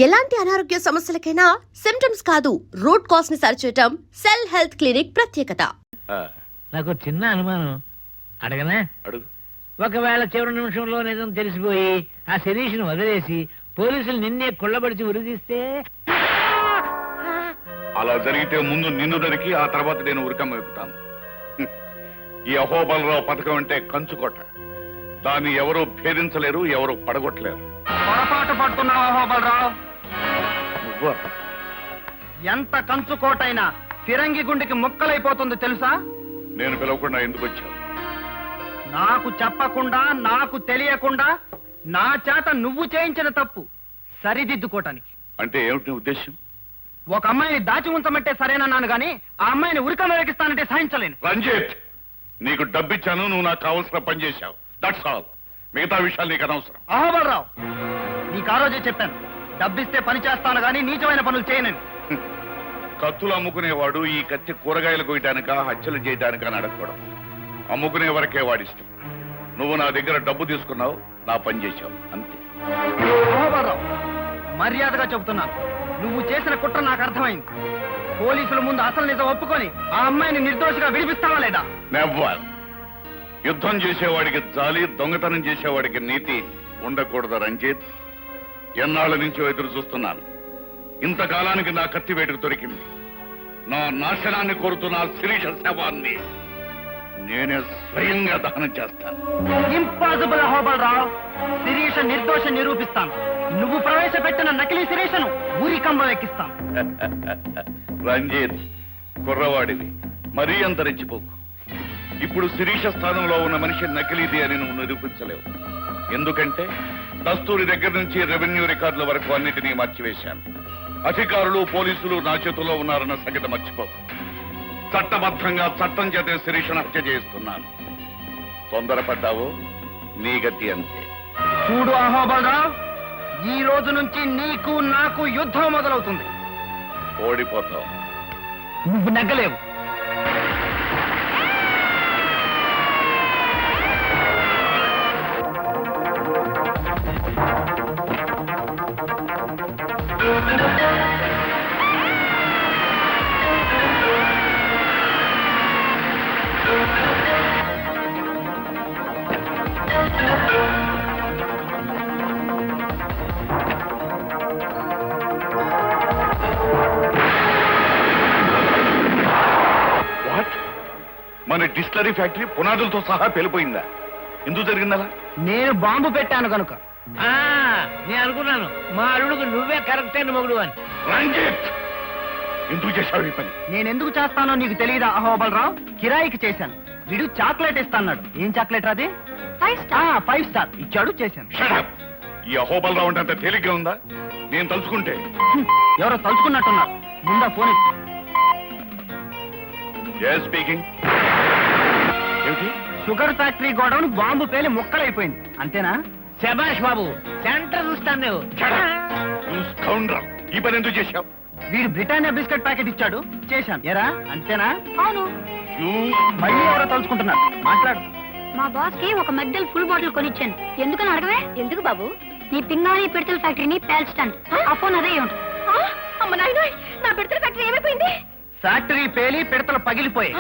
ఎలాంటి అనారోగ్య సమస్యలకైనా సిమ్టమ్స్ కాదు రూట్ కాజ్ ని సరిచేయటం సెల్ హెల్త్ క్లినిక్ ప్రత్యేకత. నాకు చిన్న అనుమానం, అడగనా? అడుగు. ఒకవేళ చివరి నిమిషంలో నిజం తెలిసిపోయి ఆ శిరీష్ను వదిలేసి పోలీసులు నిన్నే కుళ్ళబడిచి ఉరిదీస్తే? అలా జరిగితే ముందు నిన్ను దొరికి ఆ తర్వాత నేను ఉరికమ్మ ఎక్కుతాను. ఈ అహోబలరావు పథకం అంటే కంచుకోట. దాన్ని ఎవరూ భేదించలేరు, ఎవరు పడగొట్టలేరు. పొరపాటు పడుతున్నావు అహోబలరావు. నువ్వా? ఎంత కంచుకోటైనా ఫిరంగి గుండెకి ముక్కలైపోతుంది తెలుసా? నేను పిలవకుండా ఎందుకు వచ్చావు? నాకు చెప్పకుండా, నాకు తెలియకుండా నా చేత నువ్వు చేయించిన తప్పు సరిదిద్దుకోటానికి. అంటే ఏమిటి నీ ఉద్దేశం? ఒక అమ్మాయిని దాచి ఉంచమంటే సరేనన్నాను గాని ఆ అమ్మాయిని ఉరికమ్మ వేకిస్తానంటే సహించలేను. రంజిత్, నీకు డబ్బిచ్చాను, నువ్వు నాకు కావలసిన పని చేశావు. That's all. మిగతా విషయాలు నీకు అనవసరం. అహోబలరావు, నీకు ఆ రోజే చెప్పాను, డబ్బిస్తే పని చేస్తాను గాని నీచమైన పనులు చేయనని. కత్తులు అమ్ముకునేవాడు ఈ కత్తి కూరగాయలు కొయ్యటానికా హత్యలు చేయటానికా అని అడగకూడదు. అమ్ముకునే వరకే వాడిష్టం. నువ్వు నా దగ్గర డబ్బు తీసుకున్నావు, నా పని చేశావు, అంతే. అహోబలరావు, మర్యాదగా చెబుతున్నాను, నువ్వు చేసిన కుట్ర నాకు అర్థమైంది. పోలీసుల ముందు అసలు నిజం ఒప్పుకొని ఆ అమ్మాయిని నిర్దోషిగా విడిపిస్తావా లేదా? నెవ్వర్. యుద్ధం చేసేవాడికి జాలి, దొంగతనం చేసేవాడికి నీతి ఉండకూడదు రంజిత్. ఎన్నాళ్ళ నుంచో ఎదురు చూస్తున్నాను. ఇంతకాలానికి నా కత్తి వేటుకు దొరికింది. నా నాశనాన్ని కోరుతున్న శిరీష శవాన్ని నేనే స్వయంగా దహనం చేస్తాను. ఇంపాసిబుల్ అహోబలరావు. శిరీష నిర్దోష నిరూపిస్తాను. నువ్వు ప్రవేశపెట్టిన నకిలీ శిరీషను ఊరికంబం ఎక్కిస్తాను. రంజిత్, కుర్రవాడివి, మరీ అంత రెచ్చిపోకు. ఇప్పుడు శిరీష స్థానంలో ఉన్న మనిషి నకిలీది అని నువ్వు నిరూపించలేవు. ఎందుకంటే దస్తూరి దగ్గర నుంచి రెవెన్యూ రికార్డుల వరకు అన్నిటినీ మార్చివేశాను. అధికారులు, పోలీసులు నా చేతుల్లో ఉన్నారన్న సంగతి మర్చిపోకు. చట్టబద్ధంగా చట్టం చేతే శిరీషను హత్య చేస్తున్నాను. తొందరపడ్డావు, నీ గతి అంతే. చూడు అహోబలరావు, ఈ రోజు నుంచి నీకు నాకు యుద్ధం మొదలవుతుంది. ఓడిపోతావు. నువ్వు నెగ్గలేవు. వాట్? మన డిస్టిలరీ ఫ్యాక్టరీ పునాదులతో సహా పేలిపోయిందా? ఎందుకు జరిగిందలా? నేను బాంబు పెట్టాను కనుక. నేను అనుకున్నాను మా అల్లుడికి నువ్వే కరెక్ట్ అయిన మొగుడు అని. రంజిత్, ఎందుకు చేశావు ఈ పని? నేనెందుకు చేస్తానో నీకు తెలియదా అహోబలరావు? కిరాయికి చేశాను. వీడు చాక్లెట్ ఇస్తాన్నాడు. ఏం చాక్లెట్ అది? 5 స్టార్ ఇచ్చాడు, చేశాను. Shut up! ఈ అహోబలరావు అంటే అంత తేలిగ్గా ఉందా? నేను తలుచుకుంటే. ఎవరో తలుచుకున్నట్టున్నారు. ముందా ఫోన్ ఇచ్చి. స్పీకింగ్. ఏమిటి? షుగర్ ఫ్యాక్టరీ గోడౌన్ బాంబు పేలి ముక్కలైపోయింది, అంతేనా? శభాష్ బాబు, సెంటర్ చూస్తాను నువ్వు. Shut up! You scoundrel! ఈ పని ఎందుకు చేశావు? వీడు బ్రిటానియా బిస్కెట్ ప్యాకెట్ ఇచ్చాడు, చేశాను. ఎరా, అంతేనా? అవును. You... మళ్ళీ ఎవరో తలుచుకుంటున్నారు. మాట్లాడు. మా బాస్ కి ఒక మధ్యలో ఫుల్ బాటిల్ కొనిచ్చాను. ఎందుకని అడగవే? ఎందుకు బాబు? నీ పింగాణి పిడతల ఫ్యాక్టరీని పేల్చడానికి. ఆ ఫోన్ అదే ఉంటుంది. అమ్మ నాయనోయ్, నా పిడతల ఫ్యాక్టరీ ఏమైపోయింది? ఫ్యాక్టరీ పేలి పిడతలు పగిలిపోయాయి.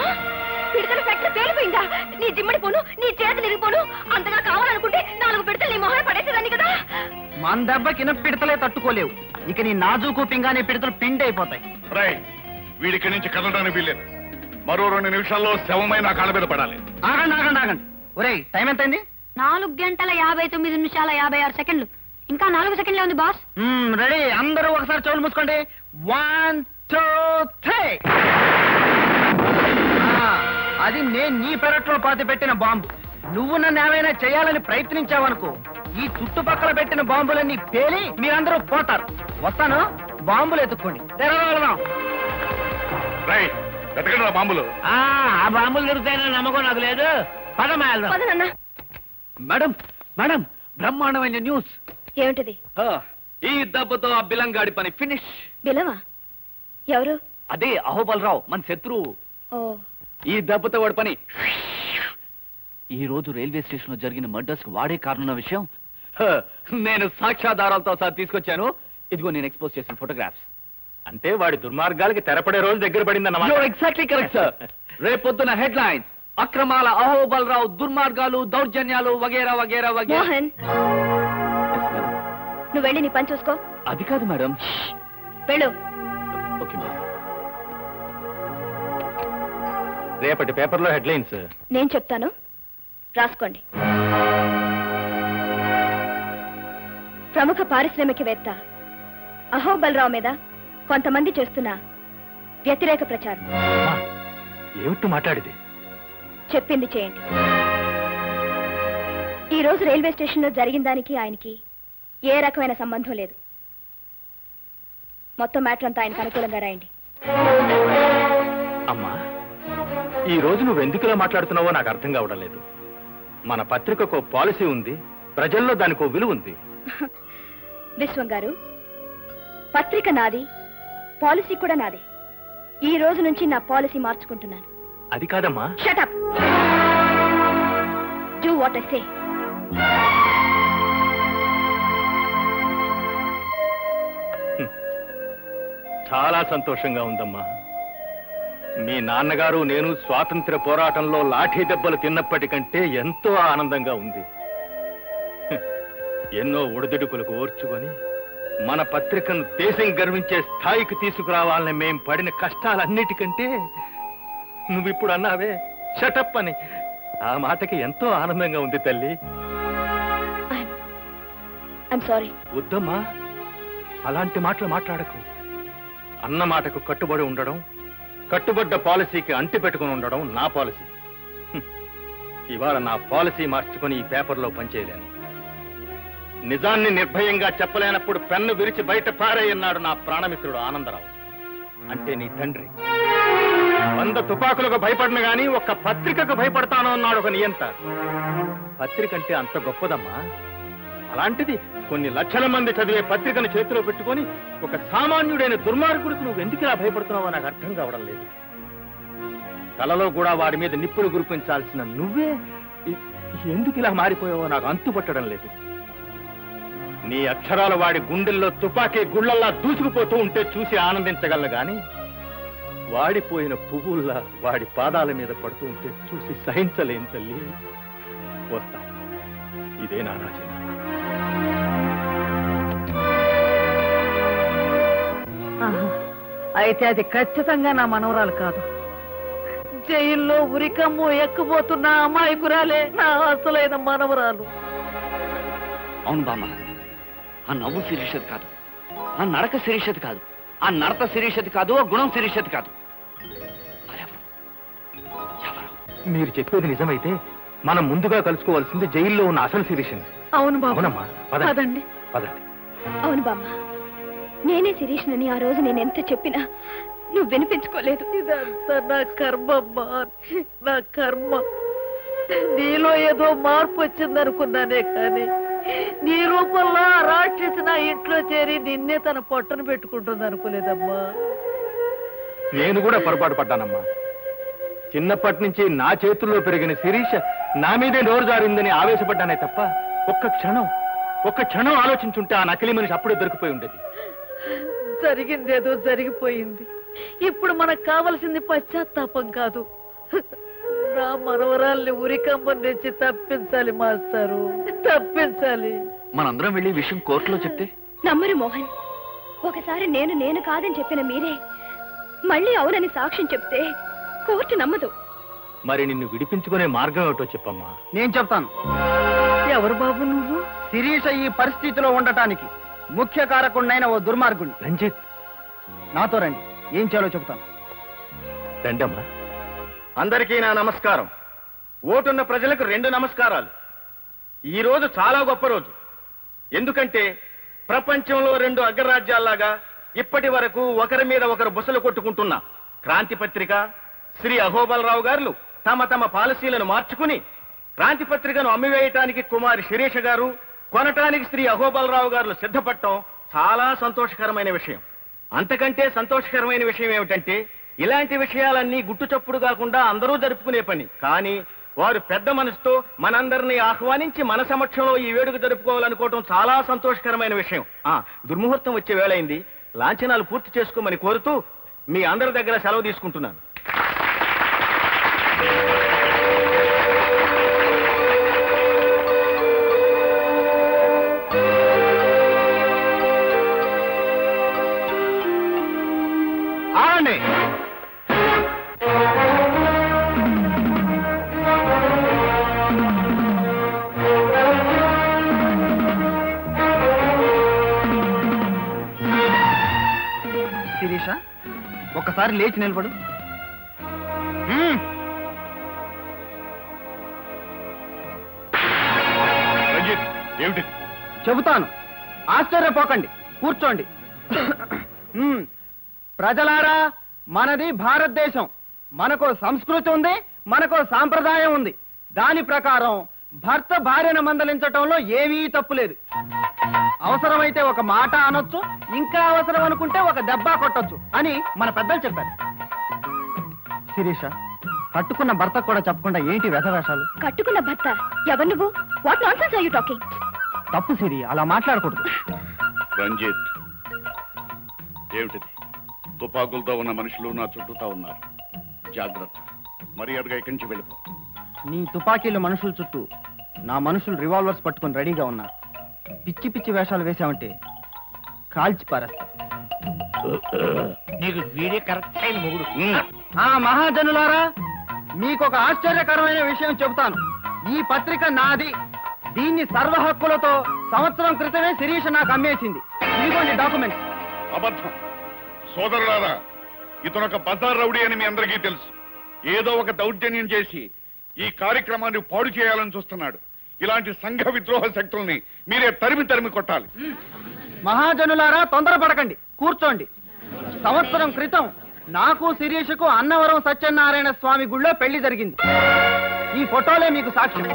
పిడతల ఫ్యాక్టరీ పేలిపోయిందా? నీ జిమ్మడి పోను, నీ చేతులు ఇరిగిపోను. అంతగా కావాలనుకుంటే 4 పిడతలు నీ మొహన పడేసేదాన్ని కదా. మన దెబ్బకిన పిడతలే తట్టుకోలేవు. ఇక నీ నాజూకు పింగాణి పిడతలు పిండి అయిపోతాయి. రైట్. వీడికి నుంచి కదలడానికి వీల్లేదు. మరో 2 నిమిషాల్లో శవమై నా కాళ్ళ మీద పడాలి. ఆగండి ఆగండి ఆగండి. ఒరేయ్, టైం ఎంతైంది? 4 గంటల 59 నిమిషాల 56 సెకండ్లు. ఇంకా 4 సెకండ్లే ఉంది బాస్. రెడీ. అందరూ ఒకసారి చెవులు మూసుకోండి. 1 2 3. అది నేను నీ పెరట్లో పాతి పెట్టిన బాంబు. నువ్వు నన్ను ఏమైనా చేయాలని ప్రయత్నించావనుకో, ఈ చుట్టుపక్కల పెట్టిన బాంబులన్నీ పేలి మీరందరూ పోతారు. వస్తాను, బాంబులు ఎత్తుక్కోండి. తెరవగలదాం. రైట్. వెతకండి బాంబులు. ఆ బాంబులు దొరుకుతాయన్న నమ్మకం నాకు లేదు. పదమాయలు. మేడం, మేడం, బ్రహ్మాండమైన న్యూస్. ఏమిటిది? ఈ దెబ్బతో ఆ బిలంగాడి పని ఫినిష్. బిలవా? ఎవరు? అదే అహోబలరావు, మన శత్రువు. ఓ, ఈ దెబ్బతో వాడి పని. ఈ రోజు రైల్వే స్టేషన్ లో జరిగిన మర్డర్స్ కు వాడే కారణం విషయం నేను సాక్ష్యాధారాలతో సహా తీసుకొచ్చాను. ఇదిగో నేను ఎక్స్పోజ్ చేసిన ఫోటోగ్రాఫ్స్. అంటే వాడి దుర్మార్గాలకి తెరపడే రోజు దగ్గర పడిందన్నమాట. Exactly correct sir. రేపొద్దున హెడ్లైన్స్ అక్రమాల అహోబలరావు దుర్మార్గాలు దౌర్జన్యాలు వగేరా వగేరా వగేరా. మోహన్, నువ్వు వెళ్ళి నీ పని చూసుకో. అది కాదు మేడం. వెళ్ళు. Okay madam. రేపటి పేపర్లో హెడ్లైన్స్ నేను చెప్తాను, రాసుకోండి. ప్రముఖ పారిశ్రామికవేత్త అహోబలరావు మీద కొంతమంది చేస్తున్న వ్యతిరేక ప్రచారం. ఏమిటి మాట్లాడేది? చెప్పింది చేయండి. ఈ రోజు రైల్వే స్టేషన్లో జరిగిన దానికి ఆయనకి ఏ రకమైన సంబంధం లేదు. మొత్తం మ్యాటర్ అంతా ఆయనకు అనుకూలంగా రాయండి. అమ్మా, ఈ రోజు నువ్వు ఎందుకు ఇలా మాట్లాడుతున్నావో నాకు అర్థం కావడం లేదు. మన పత్రికకు పాలసీ ఉంది, ప్రజల్లో దానికి విలువ ఉంది. విశ్వం గారు, పత్రిక నాది, పాలసీ కూడా నాదే. ఈ రోజు నుంచి నా పాలసీ మార్చుకుంటున్నాను. అది కాదమ్మా. Shut up. Do what I say. చాలా సంతోషంగా ఉందమ్మా. మీ నాన్నగారు నేను స్వాతంత్ర్య పోరాటంలో లాఠీ దెబ్బలు తిన్నప్పటికంటే ఎంతో ఆనందంగా ఉంది. ఎన్నో ఒడిదుడుకులకు ఓర్చుకొని మన పత్రికను దేశం గర్వించే స్థాయికి తీసుకురావాలని మేం పడిన కష్టాలన్నిటికంటే నువ్విప్పుడు అన్నావే షటప్ అని, ఆ మాటకి ఎంతో ఆనందంగా ఉంది తల్లి. I'm sorry. వద్దమ్మా, అలాంటి మాటలు మాట్లాడకు. అన్న మాటకు కట్టుబడి ఉండడం, కట్టుబడ్డ పాలసీకి అంటి పెట్టుకుని ఉండడం నా పాలసీ. ఇవాళ నా పాలసీ మార్చుకొని ఈ పేపర్లో పనిచేయలేను. నిజాన్ని నిర్భయంగా చెప్పలేనప్పుడు పెన్ను విరిచి బయట పారేయన్నాడు నా ప్రాణమిత్రుడు ఆనందరావు. అంటే నీ తండ్రి. 100 తుపాకులకు భయపడిన గాని ఒక్క పత్రికకు భయపడతాను అన్నాడు ఒక నియంత. పత్రిక అంటే అంత గొప్పదమ్మా. అలాంటిది కొన్ని లక్షల మంది చదివే పత్రికను చేతిలో పెట్టుకొని ఒక సామాన్యుడైన దుర్మార్గుడికి నువ్వు ఎందుకు ఇలా భయపడుతున్నావో నాకు అర్థం కావడం లేదు. కలలో కూడా వాడి మీద నిప్పులు గురిపించాల్సిన నువ్వే ఎందుకు ఇలా మారిపోయావో నాకు అంతుపట్టడం లేదు. నీ అక్షరాలు వాడి గుండెల్లో తుపాకీ గుళ్ళల్లా దూసుకుపోతూ ఉంటే చూసి ఆనందించగలను గాని వాడిపోయిన పువ్వుల్లా వాడి పాదాల మీద పడుతూ ఉంటే చూసి సహించలేని తల్లి. వస్తా. ఇదే నా రాజీనామా. అయితే అది ఖచ్చితంగా నా మనవరాలు కాదు. జైల్లో ఉరికమ్ము ఎక్కుపోతున్న అమాయకురాలే నా అసలైన మనవరాలు. అవును బామ్మ, ఆ నవ్వు శిరీషది కాదు, ఆ నడక శిరీషది కాదు, ఆ నడత శిరీషది కాదు, ఆ గుణం శిరీషది కాదు. మీరు చెప్పేది నిజమైతే మనం ముందుగా కలుసుకోవాల్సింది జైల్లో ఉన్న అసలు శిరీషని. అవును బాబు. అవునమ్మా, పదండి. పదండి. అవును బామ్మ, నేనే శిరీష్నని ఆ రోజు నేను ఎంత చెప్పినా నువ్వు వినిపించుకోలేదు. ఇదంతా నా కర్మమ్మా, నా కర్మ. నీలో ఏదో మార్పు వచ్చిందనుకున్నానే కానీ నీ రూపంలో ఆ రాక్షసి నా ఇంట్లో చేరి నిన్నే తన పొట్టను పెట్టుకుంటుంది అనుకోలేదమ్మా. నేను కూడా పొరపాటు పడ్డానమ్మా. చిన్నప్పటి నుంచి నా చేతుల్లో పెరిగిన శిరీష నా మీదే నోరు జారిందని ఆవేశపడ్డానే తప్ప ఒక్క క్షణం ఆలోచించుంటే ఆ నకిలీ మనిషి అప్పుడే దొరికిపోయి ఉండేది. జరిగిందేదో జరిగిపోయింది. ఇప్పుడు మనకు కావలసింది పశ్చాత్తాపం కాదు, నా మనవరాల్ని ఉరికమ్మని తెచ్చి తప్పించాలి మాస్టారు, తప్పించాలి. మనందరం వెళ్ళి విషయం కోర్టులో చెప్తే నమ్మరు మోహన్. ఒకసారి నేను కాదని చెప్పిన మీరే మళ్ళీ అవునని సాక్ష్యం చెప్తే కోర్టు నమ్మదు. మరి నిన్ను విడిపించుకునే మార్గం ఏమిటో చెప్పమ్మా. నేను చెప్తాను. ఎవరు బాబు నువ్వు? శిరీష ఈ పరిస్థితిలో ఉండటానికి ముఖ్య కారకుడినైన ఓ దుర్మార్గుణ్ణి. రంజిత్, నాతో రండి, ఏం చేయాలో చెప్తాను. రండమ్మా. అందరికీ నా నమస్కారం. ఓటున్న ప్రజలకు 2 నమస్కారాలు. ఈ రోజు చాలా గొప్ప రోజు. ఎందుకంటే ప్రపంచంలో 2 అగ్రరాజ్యాల్లాగా ఇప్పటి వరకు ఒకరి మీద ఒకరు బుసలు కొట్టుకుంటున్న క్రాంతి పత్రిక, శ్రీ అహోబలరావు గారు తమ తమ పాలసీలను మార్చుకుని క్రాంతి పత్రికను అమ్మివేయటానికి కుమారి శిరీష గారు, కొనటానికి శ్రీ అహోబలరావు గారు సిద్ధపడటం చాలా సంతోషకరమైన విషయం. అంతకంటే సంతోషకరమైన విషయం ఏమిటంటే ఇలాంటి విషయాలన్నీ గుట్టుచప్పుడు కాకుండా అందరూ జరుపుకునే పని. కానీ వారు పెద్ద మనసుతో మనందరినీ ఆహ్వానించి మన సమక్షంలో ఈ వేడుక జరుపుకోవాలనుకోవటం చాలా సంతోషకరమైన విషయం. దుర్ముహూర్తం వచ్చే వేళైంది. లాంఛనాలు పూర్తి చేసుకోమని కోరుతూ మీ అందరి దగ్గర సెలవు తీసుకుంటున్నాను. ఆగండి. శిరీష, ఒక్కసారి లేచి నిలబడు. రంజిత్, ఏమిటి? చెబుతాను, ఆశ్చర్యపోకండి, కూర్చోండి. ప్రజలారా, మనది భారతదేశం. మనకో సంస్కృతి ఉంది, మనకో సాంప్రదాయం ఉంది. దాని ప్రకారం భర్త భార్యను మందలించటంలో ఏమీ తప్పులేదు. అవసరమైతే ఒక మాట అనొచ్చు, ఇంకా అవసరం అనుకుంటే ఒక దెబ్బ కొట్టొచ్చు అని మన పెద్దలు చెప్పారు. శిరీష, కట్టుకున్న భర్త కూడా చెప్పకుండా ఏంటి వ్యసవేషాలు? కట్టుకున్న భర్త ఎవరు నువ్వు? What nonsense are you talking? తప్పు సిరి, అలా మాట్లాడకూడదు. రంజిత్, ఏమిటిది? తుపాకులతో ఉన్న మనుషులు నా చుట్టూతా ఉన్నారు. జాగ్రత్త, మర్యాదగా ఇక్కడి నుంచి వెళ్ళిపో. నీ తుపాకీలు మనుషుల చుట్టూ, నా మనుషులు రివాల్వర్స్ పట్టుకుని రెడీగా ఉన్నారు. పిచ్చి పిచ్చి వేషాలు వేశామంటే కాల్చి పారేస్తా. నీకు వీడే కరెక్ట్ అయిన మొగుడు. మహాజనులారా, మీకొక ఆశ్చర్యకరమైన విషయం చెబుతాను. ఈ పత్రిక నాది. దీన్ని సర్వ హక్కులతో సంవత్సరం క్రితమే శిరీష నాకు అమ్మేసింది. ఇదిగోండి డాక్యుమెంట్స్. అబద్ధం. సోదరులారా, ఇతనొక బజార్ రౌడీ అని మీ అందరికీ తెలుసు. ఏదో ఒక దౌర్జన్యం చేసి ఈ కార్యక్రమాన్ని పాడు చేయాలని చూస్తున్నాడు. ఇలాంటి సంఘ విద్రోహ శక్తుల్ని మీరే తరిమి తరిమి కొట్టాలి. మహాజనులారా, తొందరపడకండి, కూర్చోండి. సంవత్సరం క్రితం నాకు శిరీషకు అన్నవరం సత్యనారాయణ స్వామి గుళ్ళో పెళ్లి జరిగింది. ఈ ఫోటోలే మీకు సాక్ష్యం.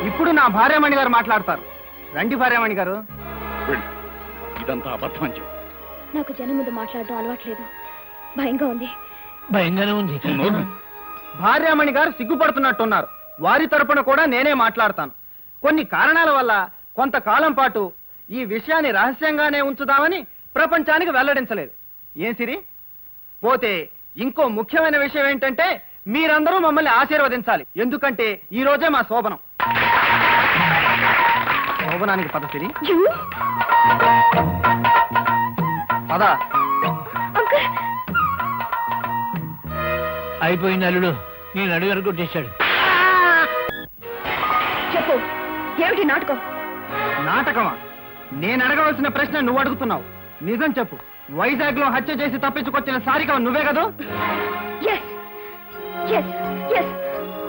ఇప్పుడు నా భార్యామణి గారు మాట్లాడతారు. రండి భార్యామణి గారు. వెళ్ళు. ఇదంతా అబద్ధం అని చెప్పు. నాకు జనం ముందు మాట్లాడడం అలవాట్లేదు, భయంగా ఉంది. భయంగానే ఉంది. భార్యామణి గారు సిగ్గుపడుతున్నట్టున్నారు. వారి తరపున కూడా నేనే మాట్లాడతాను. కొన్ని కారణాల వల్ల కొంతకాలం పాటు ఈ విషయాన్ని రహస్యంగానే ఉంచుదామని ప్రపంచానికి వెల్లడించలేదు. ఏం సిరి? పోతే ఇంకో ముఖ్యమైన విషయం ఏంటంటే, మీరందరూ మమ్మల్ని ఆశీర్వదించాలి. ఎందుకంటే ఈ రోజే మా శోభనం. శోభనానికి పద సిరి. పద. అయిపోయింది అల్లుడు, నేను అడుగు కొట్టేశాడు. చెప్పు, ఏమిటి నాటకం? నాటకమా? నేను అడగవలసిన ప్రశ్న నువ్వు అడుగుతున్నావు. నిజం చెప్పు, వైజాగ్ లో హత్య చేసి తప్పించుకొచ్చిన సారిక నువ్వే కదా?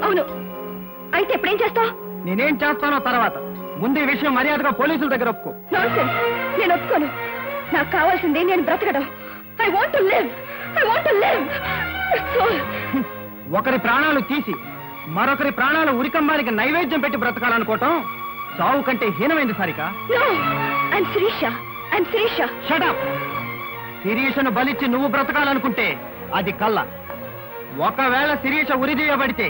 అవును. అయితే ఇప్పుడేం చేస్తావు? నేనేం చేస్తానో తర్వాత. ముందు ఈ విషయం మర్యాదగా పోలీసుల దగ్గర ఒప్పుకో. నాన్సెన్స్. నేను ఒప్పుకోను. నాకు కావాల్సింది నేను బ్రతకడం. I want to live. ఒకరి ప్రాణాలు తీసి మరొకరి ప్రాణాలు ఉరికంబానికి నైవేద్యం పెట్టి బ్రతకాలనుకోవటం చావు కంటే హీనమైంది సారిక. Shut up. శిరీషను బలిచ్చి నువ్వు బ్రతకాలనుకుంటే అది కళ్ళ. ఒకవేళ శిరీష ఉరిదీయబడితే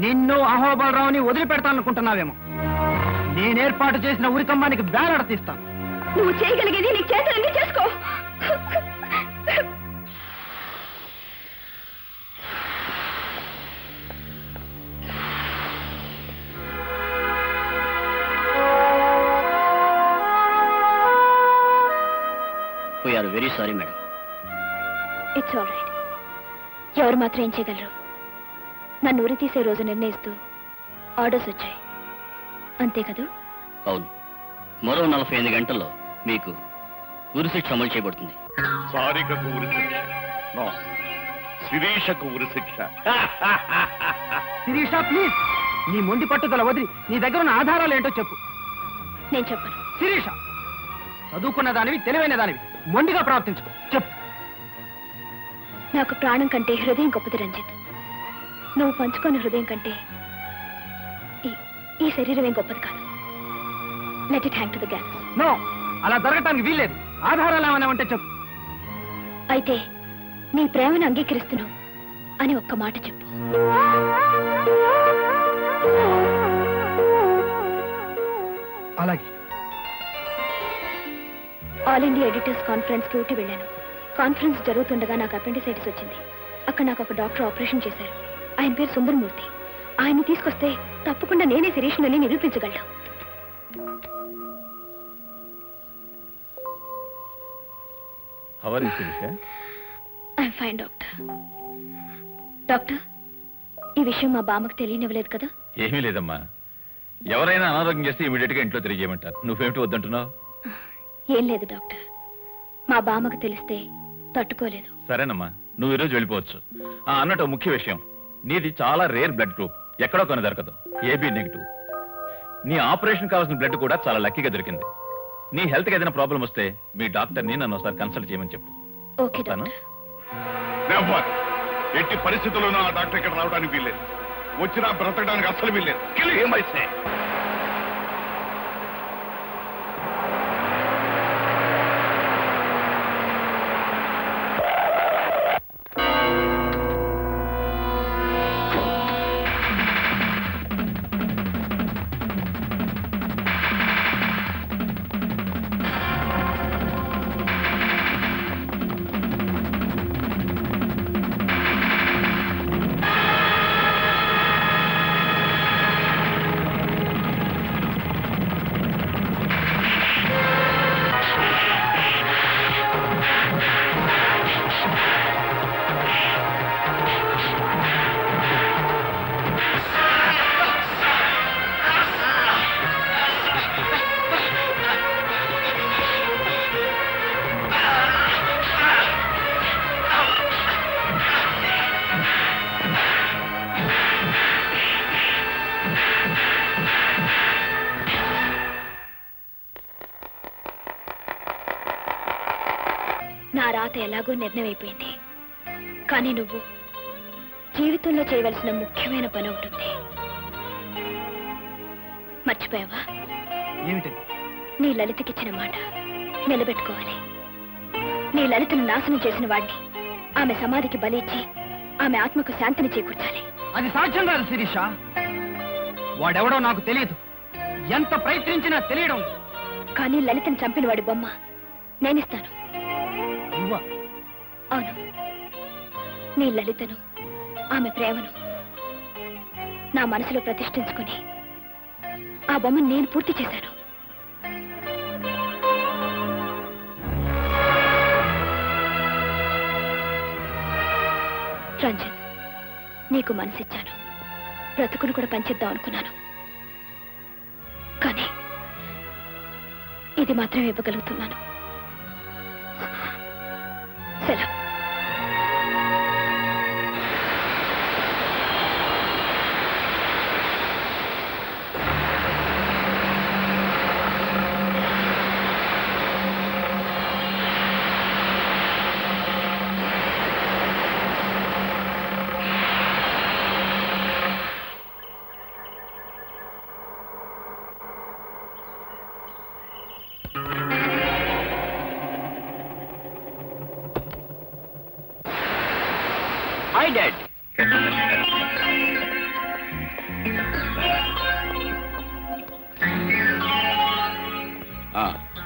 నిన్ను అహోబలరావుని వదిలిపెడతాననుకుంటున్నావేమో. నేనేర్పాటు చేసిన ఉరికంబానికి బ్యానర్ తీస్తాను. నువ్వు చేయగలిగేది నీ చేతులన్నీ చేసుకో. We are very sorry, madam. It's all right. ఎవరు మాత్రం ఏం చేయగలరు? నన్ను ఉరి తీసే రోజు నిర్ణయిస్తూ ఆర్డర్స్ వచ్చాయి, అంతే కదా? అవును. మరో 48 గంటల్లో మీకు ఉరిశిక్ష అమలు చేయబడుతుంది. సారికకు ఉరిశిక్ష? నో, శిరీషకు ఉరిశిక్ష. శిరీష, ప్లీజ్, నీ మొండి పట్టుదల వదిలి నీ దగ్గర ఉన్న ఆధారాలు ఏంటో చెప్పు. నేను చెప్పను. శిరీష, చదువుకున్న దానివి, తెలివైన దానివి, మొండిగా ప్రవర్తించుకో. చెప్పు. నాకు ప్రాణం కంటే హృదయం గొప్పది రంజిత్. నువ్వు పంచుకున్న హృదయం కంటే ఈ శరీరం ఏం గొప్పది కాదు. Let it hang to the gas. No, అలా జరగటానికి వీల్లేదు. ఆధారాలు ఏమైనా ఉంటే చెప్పు. అయితే నీ ప్రేమను అంగీకరిస్తున్నావు అని ఒక్క మాట చెప్పు. అలాగే. ఆల్ ఇండియా ఎడిటర్స్ కాన్ఫరెన్స్ కి ఊటీ వెళ్ళాను. కాన్ఫరెన్స్ జరుగుతుండగా నాకు అపెండిసైటిస్ వచ్చింది. అక్కడ నాకు ఒక డాక్టర్ ఆపరేషన్ చేశారు. ఆయన పేరు సుందరమూర్తి. ఆయన్ని తీసుకొస్తే తప్పకుండా నేనే శిరీష్ని నిరూపించగలను. I'm fine doctor. డాక్టర్, ఈ విషయం మా బామ్మకు తెలియనివ్వలేదు కదా? ఏమీ లేదమ్మా. ఎవరైనా అనారోగ్యం చేస్తే ఇమీడియట్ గా ఇంట్లో తెలియజేయమంటారు. నువ్వేమిటి వద్దంటున్నావు? ఏం లేదు డాక్టర్, మా బామ్మకు తెలిస్తే తట్టుకోలేదు. సరేనమ్మా, నువ్వు ఈరోజు వెళ్ళిపోవచ్చు. అన్నట్టు ముఖ్య విషయం, నీది చాలా రేర్ బ్లడ్ గ్రూప్, ఎక్కడో కొన్ని దొరకదు, ఏబీ నెగిటివ్. నీ ఆపరేషన్ కావాల్సిన బ్లడ్ కూడా చాలా లక్కీగా దొరికింది. నీ హెల్త్కి ఏదైనా ప్రాబ్లం వస్తే మీ డాక్టర్ని నన్ను ఒకసారి కన్సల్ట్ చేయమని చెప్పు. Okay doctor. ఎట్టి పరిస్థితుల్లోనూ ఆ డాక్టర్ ఇక్కడ రావడానికి వీల్లేదు. వచ్చినా బ్రతకడానికి అస్సలు వీల్లేదు. ఏమైతే నా రాత ఎలాగో నిర్ణయం అయిపోయింది. కానీ నువ్వు జీవితంలో చేయవలసిన ముఖ్యమైన పని ఉంటుంది. మర్చిపోయావా? ఏమిటది? నీ లలితకిచ్చిన మాట నిలబెట్టుకోవాలి. నీ లలితను నాశనం చేసిన వాడిని ఆమె సమాధికి బలిచ్చి ఆమె ఆత్మకు శాంతిని చేకూర్చాలి. అది సాధ్యం కాదు శిరీష. వాడెవడో నాకు తెలియదు, ఎంత ప్రయత్నించినా తెలియడం. కానీ లలితను చంపిన వాడి బొమ్మ నేనిస్తాను. అవును, నీ లలితను, ఆమె ప్రేమను నా మనసులో ప్రతిష్ఠించుకుని ఆ బొమ్మను నేను పూర్తి చేశాను. రంజిత్, నీకు మనసిచ్చాను, బ్రతుకును కూడా పంచిద్దాం అనుకున్నాను. కానీ ఇది మాత్రం ఇవ్వగలుగుతున్నాను. సెలవు. Hi dad.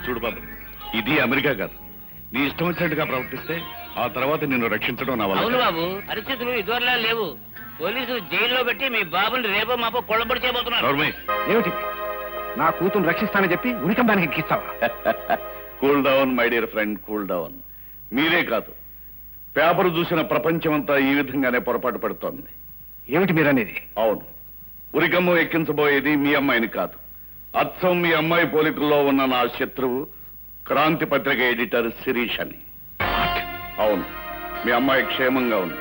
చూడు బాబు, ఇది అమెరికా కాదు. నీ ఇష్టం వచ్చినట్టుగా ప్రవర్తిస్తే ఆ తర్వాత నిన్ను రక్షించడం నా అవును వల్ల. బాబు, పరిస్థితులు ఇదివరలా లేవు. పోలీసులు జైల్లో పెట్టి మీ బాబుని రేపో మాపో కొల్లబడి చేయబోతున్నారు. ఏమిటి? నా కూతురు రక్షిస్తానని చెప్పి ఉరికంబానికి ఎక్కిస్తావా? Cool down my dear friend, cool down. మీరే కాదు, పేపర్ చూసిన ప్రపంచమంతా ఈ విధంగానే పొరపాటు పడుతోంది. ఏమిటి మీరనేది? అవును, ఉరికమ్మ ఎక్కించబోయేది మీ అమ్మాయిని కాదు, అచ్చం మీ అమ్మాయి పోలికల్లో ఉన్న నా శత్రువు క్రాంతి పత్రిక ఎడిటర్ శిరీష్ అని. అవును, మీ అమ్మాయి క్షేమంగా ఉంది.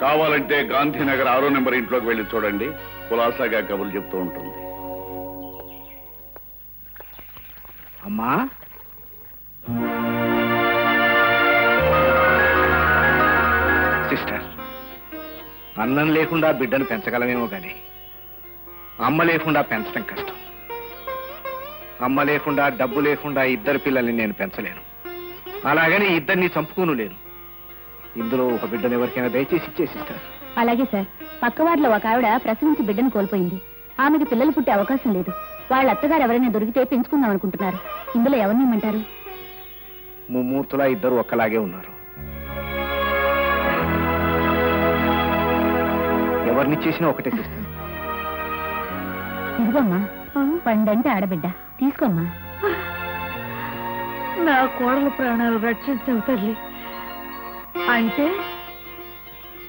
కావాలంటే గాంధీనగర్ 6వ నెంబర్ ఇంట్లోకి వెళ్ళి చూడండి, కులాసాగా కబుర్లు చెప్తూ ఉంటుంది. అమ్మా, సిస్టర్, అన్నం లేకుండా బిడ్డను పెంచగలమేమో కానీ అమ్మ లేకుండా పెంచడం కష్టం. అమ్మ లేకుండా డబ్బు లేకుండా ఇద్దరు పిల్లల్ని నేను పెంచలేను. అలాగని ఇద్దరిని చంపుకోను లేను. ఇందులో ఒక బిడ్డను ఎవరికైనా దయచేసి ఇచ్చేసిస్తారు. అలాగే సార్, పక్కవారిలో ఒక ఆవిడ ప్రసవించి బిడ్డను కోల్పోయింది. ఆమెకు పిల్లలు పుట్టే అవకాశం లేదు. వాళ్ళ అత్తగారు ఎవరైనా దొరికితే పెంచుకుందాం అనుకుంటున్నారు. ఇందులో ఎవరిని ఇమ్మంటారు? ముమ్మూర్తులా ఇద్దరు ఒక్కలాగే ఉన్నారు. ఎవరిని చేసినా ఒకటే చేస్తాను. ఇదిగోమ్మా, పండంటే ఆడబిడ్డ, తీసుకోమ్మా. నా కోడల ప్రాణాలు రక్షించవు తల్లి. అంటే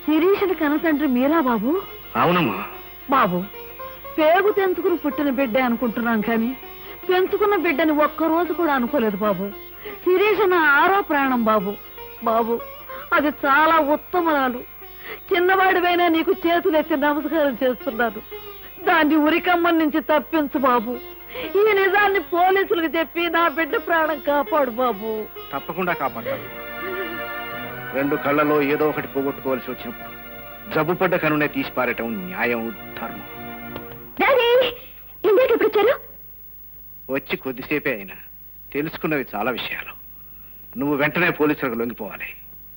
శిరీషుడి కనతండ్రి మీరా బాబు? అవునమ్మా. బాబు, పేగు తెంచుకుని పుట్టిన బిడ్డ అనుకుంటున్నాం కానీ పెంచుకున్న బిడ్డని ఒక్కరోజు కూడా అనుకోలేదు బాబు. శిరీష నా ఆరో ప్రాణం బాబు. బాబు, అది చాలా ఉత్తమరాలు. చిన్నవాడివైనా నీకు చేతులెత్తి నమస్కారం చేస్తున్నాను. దాన్ని ఉరికమ్మం నుంచి తప్పించు బాబు. ఈ నిజాన్ని పోలీసులకు చెప్పి నా బిడ్డ ప్రాణం కాపాడు బాబు. తప్పకుండా కాపాడతాను. రెండు కళ్ళలో ఏదో ఒకటి పోగొట్టుకోవాల్సి వచ్చినప్పుడు జబ్బుపడ్డ కనునే తీసి పారటం న్యాయం, ధర్మం. ఎప్పుడు వచ్చారు? వచ్చి కొద్దిసేపే అయినా తెలుసుకున్నవి చాలా విషయాలు. నువ్వు వెంటనే పోలీసులకు లొంగిపోవాలి.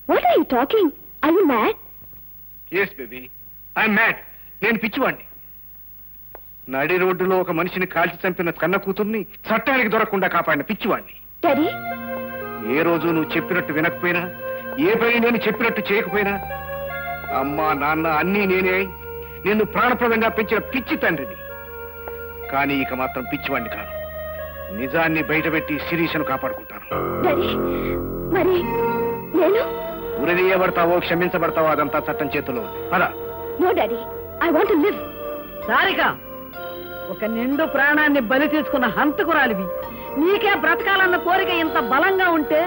What are you talking? Are you mad? Yes baby, I'm mad. నేను పిచ్చివాణ్ణి. నడి రోడ్డులో ఒక మనిషిని కాల్చి చంపిన కన్న కూతుర్ని చట్టానికి దొరకకుండా కాపాడిన పిచ్చివాణ్ణి. డాడీ, ఏ రోజు నువ్వు చెప్పినట్టు వినకపోయినా, ఏ పని నేను చెప్పినట్టు చేయకపోయినా, అమ్మా నాన్న అన్నీ నేనే నిన్ను ప్రాణప్రదంగా పెంచిన పిచ్చి తండ్రిని. కానీ ఇక మాత్రం పిచ్చివాణ్ణి కాదు. నిజాన్ని బయటపెట్టి శిరీషను కాపాడుకుంటాను. డాడీ, మరి నేను ఉరిదీయబడతావో క్షమించబడతావో అదంతా చట్టం చేతిలో ఉంది. పద. No daddy, I want to live. Sarika, ఒక నిండు ప్రాణాన్ని బలి తీసుకున్న హంతకురాలివి. నీకే బ్రతకాలన్న కోరిక ఇంత బలంగా ఉంటే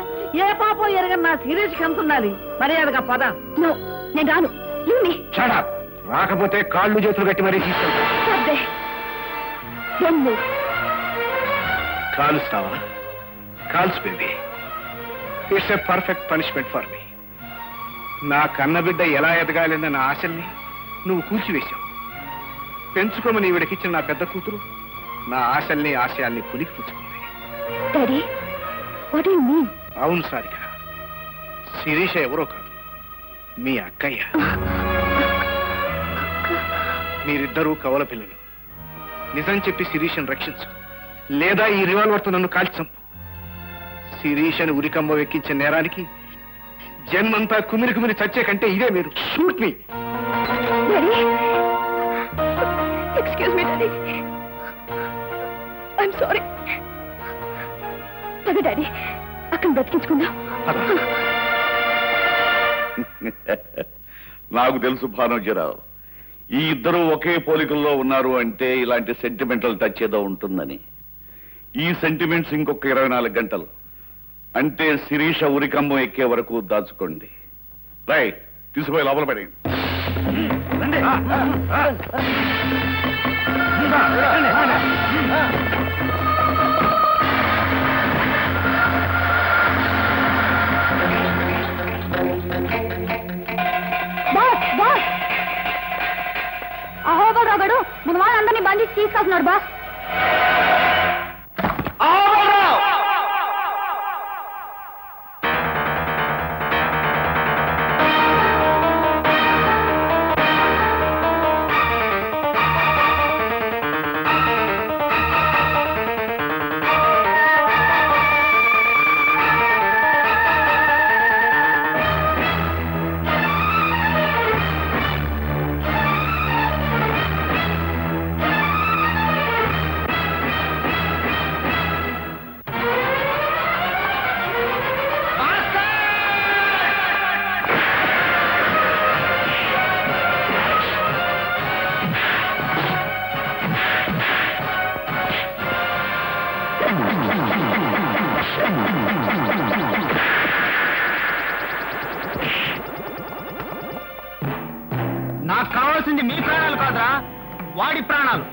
ఏ పాపం ఎరగని నా శిరీష్ కంతుండాలి. మర్యాదగా పద. నో, నేను రాను. Leave me. Shut up. రాకపోతే కాళ్ళు చేతులు కట్టి మరీ తీసుకెళ్తా. Stop there. Don't move. కాలుస్తావా? కాల్స్ baby. It's a perfect punishment for me. నా కన్నబిడ్డ ఎలా ఎదగాలన్న నా ఆశల్ని నువ్వు కూల్చివేశావు. పెంచుకోమని ఈవిడకిచ్చిన నా పెద్ద కూతురు నా ఆశల్ని ఆశయాల్ని పులికి పుచ్చుకుంది. Daddy, what do you mean? అవును సారిక, శిరీష ఎవరో కాదు, మీ అక్కయ్య. మీరిద్దరూ కవల పిల్లలు. నిజం చెప్పి శిరీషను రక్షించు, లేదా ఈ రివాల్వర్తో నన్ను కాల్చి చంపు. శిరీషను ఉరికంబ ఎక్కించిన నేరానికి జన్మంతా కుమిరి కుమిరి చచ్చే కంటే ఇదే మీరు. Shoot me. Daddy, excuse me daddy, I'm sorry. పద డాడీ, అక్కడ బ్రతికించుకుందాం. నాకు తెలుసు భానుజీరావు, ఈ ఇద్దరు ఒకే పోలికల్లో ఉన్నారు అంటే ఇలాంటి సెంటిమెంటల్ టచ్ ఏదో ఉంటుందని. ఈ సెంటిమెంట్స్ ఇంకొక 24 గంటలు అంటే శిరీష ఉరికంబం ఎక్కే వరకు దాచుకోండి. రైట్, తీసుకుపోయి లోపల పడేయండి. అహోబరాగడు మన వాళ్ళందరినీ బంధించి తీసుకొస్తున్నాడు బాస్. నాకు కావాల్సింది మీ ప్రాణాలు కాదురా, వాడి ప్రాణాలు.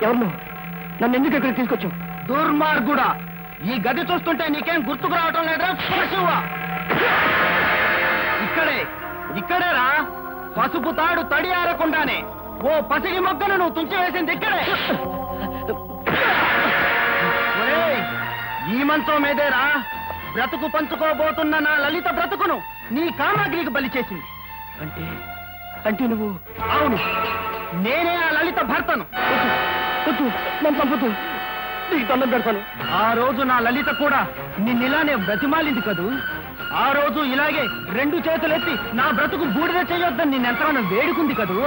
ఎవరు నన్ను ఎందుకు ఇక్కడికి తీసుకొచ్చావు? దుర్మార్గుడా, ఈ గది చూస్తుంటే నీకేం గుర్తుకు రావటం లేదా? పశువా, ఇక్కడేరా పసుపు తాడు తడి ఆరకుండానే ఓ పసిడి మొగ్గను నువ్వు తుంచివేసింది ఇక్కడే. ఒరేయ్, ఈ మంచం మీదేరా బ్రతుకు పంచుకోబోతున్న నా లలిత బ్రతుకును నీ కామాగ్రికి బలి చేసింది. అంటే నువ్వు? అవును, నేనే ఆ లలిత భర్తను. నన్ను చంపుతూ నీకు దండం పెడతాను. ఆ రోజు నా లలిత కూడా నిన్నిలానే బ్రతిమాలింది కదూ. ఆ రోజు ఇలాగే 2 చేతులెత్తి నా బ్రతుకు బూడిద చేయొద్దని నిన్నెంతగానో వేడుకుంది కదూ.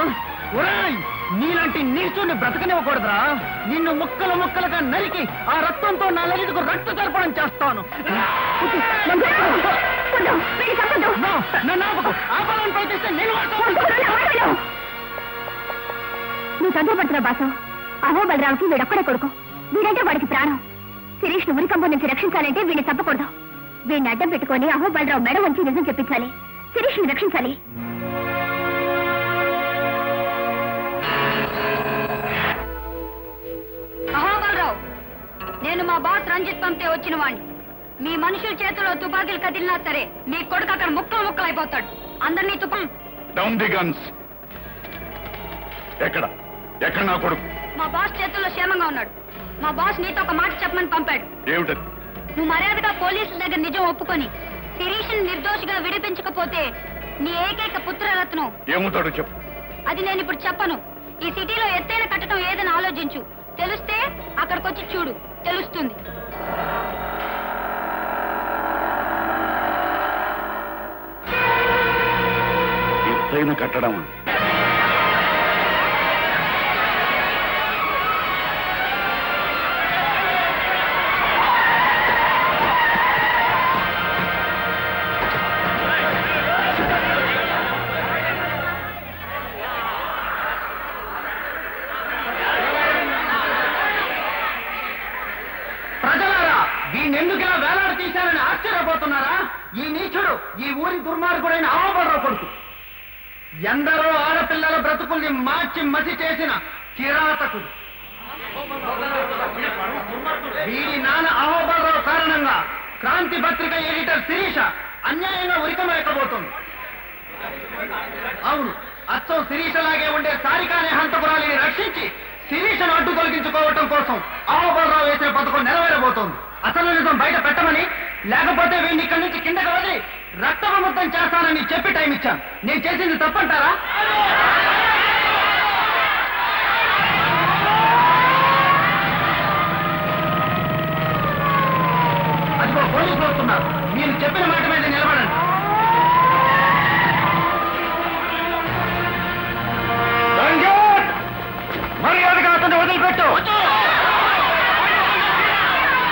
ఒరేయ్, నీలాంటి నీచుని బ్రతకనివ్వకూడదురా. నిన్ను ముక్కలు ముక్కలుగా నరికి ఆ రక్తంతో నా లలితకు రక్త తర్పణం చేస్తాను. నన్ను ఆపాలని ప్రయత్నిస్తే నేను నువ్వు తొందరపడుతున్నావు బాసు. అహో బలరావుకి వీడొక్కడే కొడుకు. వీడంటే వాడికి ప్రాణం. శిరీష్ ను ఉరికంప నుంచి రక్షించాలంటే వీడిని తప్పకూడదు. వీడిని అడ్డం పెట్టుకొని అహో బలరావు మెడ వంచి నిజం చెప్పించాలి. శిరీష్ ని రక్షించాలి. అహో బలరావు, నేను మా బాస్ రంజిత్ పంపితే వచ్చిన వాణ్ణి. మీ మనుషుల చేతిలో తుపాకీలు కదిలినా సరే మీ కొడుకు అక్కడ ముక్కలు ముక్కలు అయిపోతాడు. అందరినీ డౌన్ ది గన్స్. ఎక్కడ నా కొడుకు? మా బాస్ చేతుల్లో క్షేమంగా ఉన్నాడు. మా బాస్ నీతో ఒక మాట చెప్పమని పంపాడు. ఏమిటది? నువ్వు మర్యాదగా పోలీసుల దగ్గర నిజం ఒప్పుకొని శిరీష్ నిర్దోషిగా విడిపించకపోతే నీ ఏకైక పుత్రరత్నం ఏమవుతాడో చెప్పు. అది నేను ఇప్పుడు చెప్పను. ఈ సిటీలో ఎత్తైన కట్టడం ఏదని ఆలోచించు. తెలిస్తే అక్కడికొచ్చి చూడు, తెలుస్తుంది. ఎత్తైన కట్టడమా? వీణెందుకులా వేలాడు తీశారని ఆశ్చర్యపోతున్నారా? ఈ నీచుడు ఈ ఊరి దుర్మార్గుడైన అహోబలరావు కొడుకు. ఎందరో ఆడపిల్లల బ్రతుకుల్ని మార్చి మసి చేసిన కిరాతకుడు. వీడి నాన్న అహోబలరావు కారణంగా క్రాంతి పత్రిక ఎడిటర్ శిరీష అన్యాయంగా ఉరికమేయకపోతుంది. అవును, అచ్చం శిరీషలాగే ఉండే సారికానే హంతపురాలిని రక్షించి శిరీషను అడ్డు తొలగించుకోవటం కోసం అహోబలరావు వేసిన పథకం నెరవేరబోతోంది. అసలు నిజం బయట పెట్టమని, లేకపోతే వీడిని ఇక్కడి నుంచి కిందకి వదిలి రక్తవిముక్తం చేస్తానని చెప్పి టైం ఇచ్చాను. నేను చేసింది తప్పంటారా? అదిగో పోలీసులు వస్తున్నారు. మీరు చెప్పిన మాట మీద నిలబడండి. మర్యాదగా అతను వదిలిపెట్టు.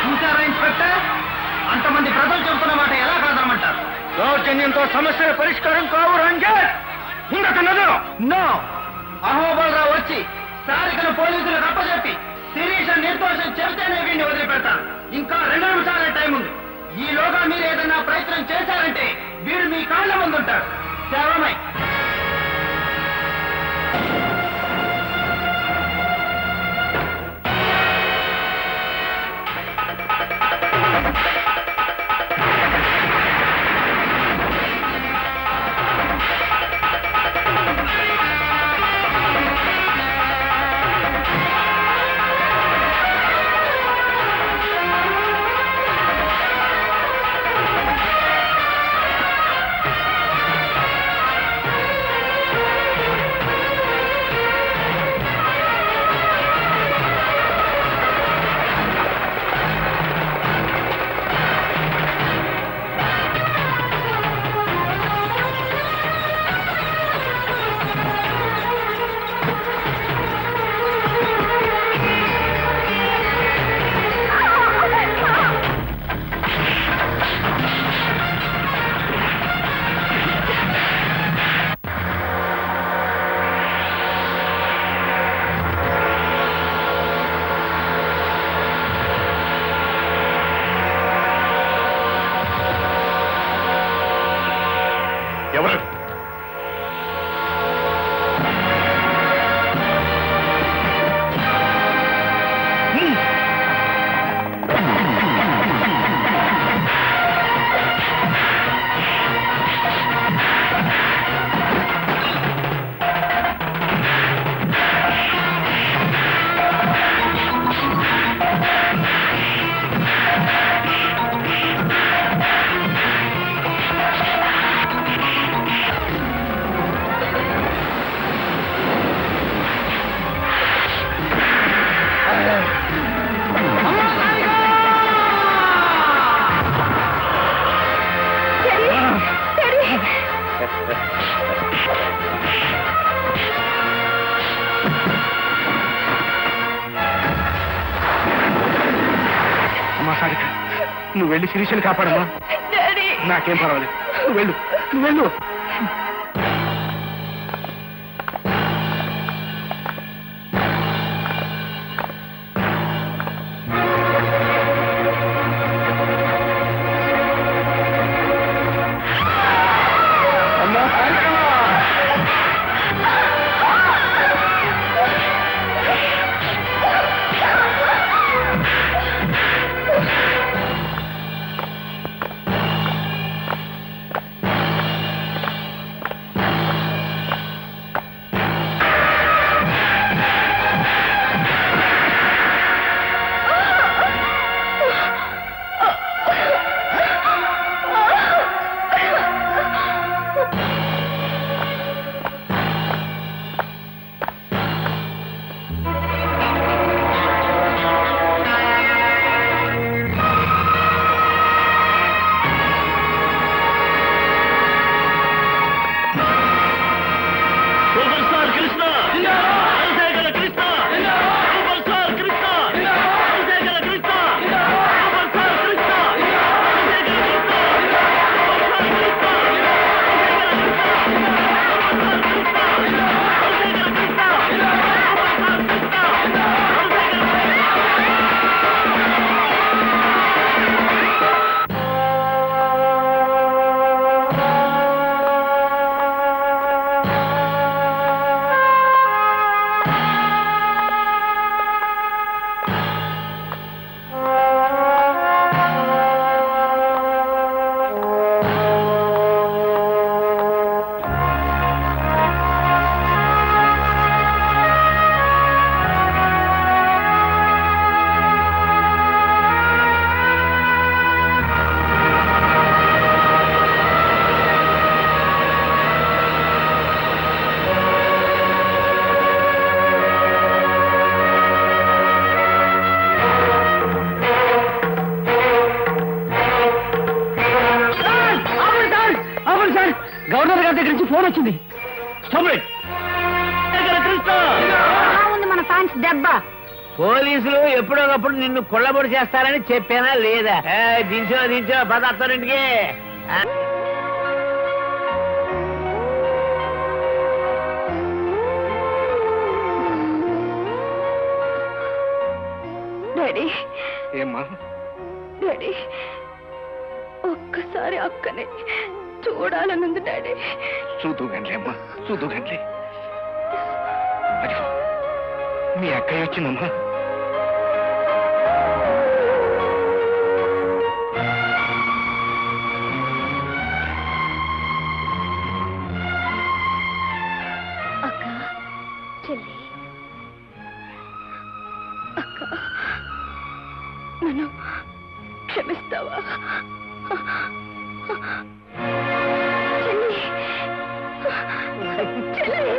చూసారా ఇన్స్పెక్టర్, అంతమంది ప్రజలు చెబుతున్న మాట ఎలా కాదనమంటారు? దౌర్జన్యంతో సమస్యల పరిష్కారం కావు రంజిత్. నో, అహోబలరావు వచ్చి సారికను పోలీసులకు అప్పచెప్పి శిరీష నిర్దోషం చెబితేనే వీడిని వదిలిపెడతాను. ఇంకా 2 నిమిషాలే టైం ఉంది. ఈలోగా మీరు ఏదైనా ప్రయత్నం చేశారంటే వీడు మీ కాళ్ళ ముందుంటాడు. శవమై రాధిక నువ్వు వెళ్ళి శిరీషని కాపాడమ్మా. నాకేం పర్వాలేదు, నువ్వు వెళ్ళు, నువ్వు వెళ్ళు. గవర్నర్ గారి దగ్గర నుంచి ఫోన్ వచ్చింది. ఉంది మన ఫ్యాన్స్ దెబ్బ. పోలీసులు ఎప్పుడోకప్పుడు నిన్ను కొల్లబొడి చేస్తారని చెప్పానా లేదా? దించో పదార్థానికి. డాడీ ఏమ్మా? డాడీ ఒక్కసారి అక్కనే చూడాలనుంది డాడీ. చూదుగండి అమ్మా, చూదుగండి. అదిగో మీ అక్కయ్య వచ్చిందమ్మా. అక్క చెల్లి అక్క నన్ను క్షమిస్తావా? చెల్లి చెల్లి